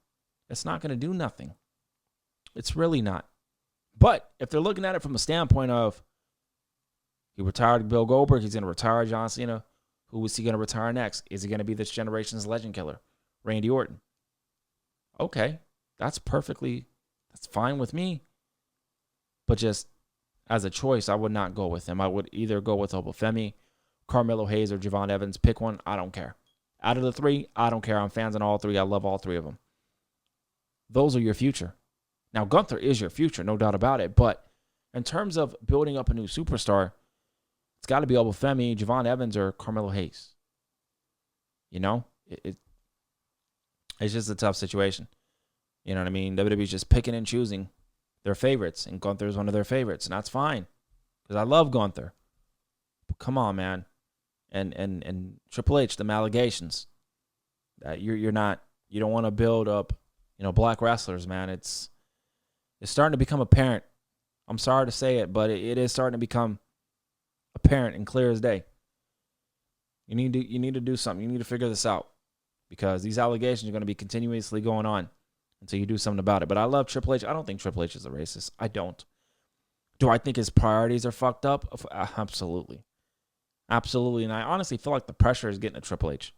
It's not going to do nothing. It's really not. But if they're looking at it from a standpoint of he retired Bill Goldberg, he's going to retire John Cena, who is he going to retire next? Is he going to be this generation's legend killer? Randy Orton. Okay, that's fine with me. But just as a choice, I would not go with him. I would either go with Obafemi, Carmelo Hayes, or Javon Evans. Pick one. I don't care. Out of the 3, I don't care. I'm fans on all 3. I love all 3 of them. Those are your future. Now, Gunther is your future, no doubt about it. But in terms of building up a new superstar, it's got to be Obafemi, Javon Evans, or Carmelo Hayes. You know? It's just a tough situation. You know what I mean? WWE's just picking and choosing their favorites, and Gunther is one of their favorites, and that's fine because I love Gunther. But come on, man, and Triple H, them allegations that you don't want to build up, black wrestlers, man. It's starting to become apparent. I'm sorry to say it, but it is starting to become apparent and clear as day. You need to do something. You need to figure this out because these allegations are going to be continuously going on until you do something about it. But I love Triple H. I don't think Triple H is a racist. I don't. Do I think his priorities are fucked up? Absolutely. Absolutely. And I honestly feel like the pressure is getting to Triple H.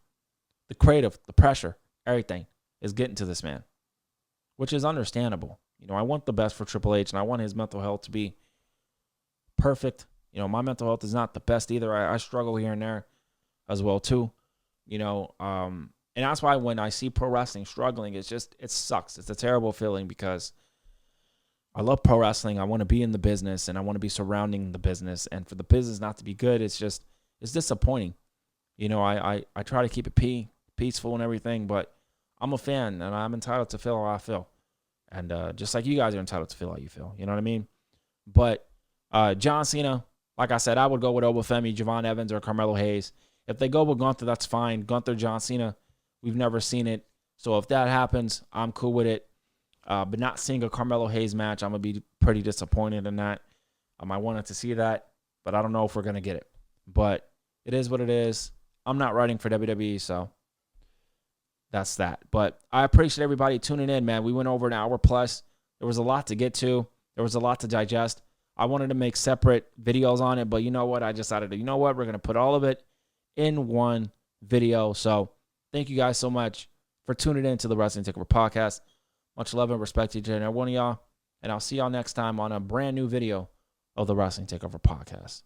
The creative, the pressure, everything is getting to this man, which is understandable. I want the best for Triple H, and I want his mental health to be perfect. My mental health is not the best either. I struggle here and there as well, too. And that's why when I see pro wrestling struggling, it sucks. It's a terrible feeling because I love pro wrestling. I want to be in the business and I want to be surrounding the business. And for the business not to be good, it's disappointing. I try to keep it peaceful and everything, but I'm a fan and I'm entitled to feel how I feel. And just like you guys are entitled to feel how you feel. You know what I mean? But John Cena, like I said, I would go with Obafemi, Javon Evans, or Carmelo Hayes. If they go with Gunther, that's fine. Gunther, John Cena, we've never seen it. So if that happens, I'm cool with it. But not seeing a Carmelo Hayes match, I'm going to be pretty disappointed in that. I wanted to see that, but I don't know if we're going to get it. But it is what it is. I'm not writing for WWE, so that's that. But I appreciate everybody tuning in, man. We went over an hour plus. There was a lot to get to. There was a lot to digest. I wanted to make separate videos on it, but you know what? I decided to, you know what? We're going to put all of it in one video. So thank you guys so much for tuning in to the Wrestling Takeover Podcast. Much love and respect to each and every one of y'all. And I'll see y'all next time on a brand new video of the Wrestling Takeover Podcast.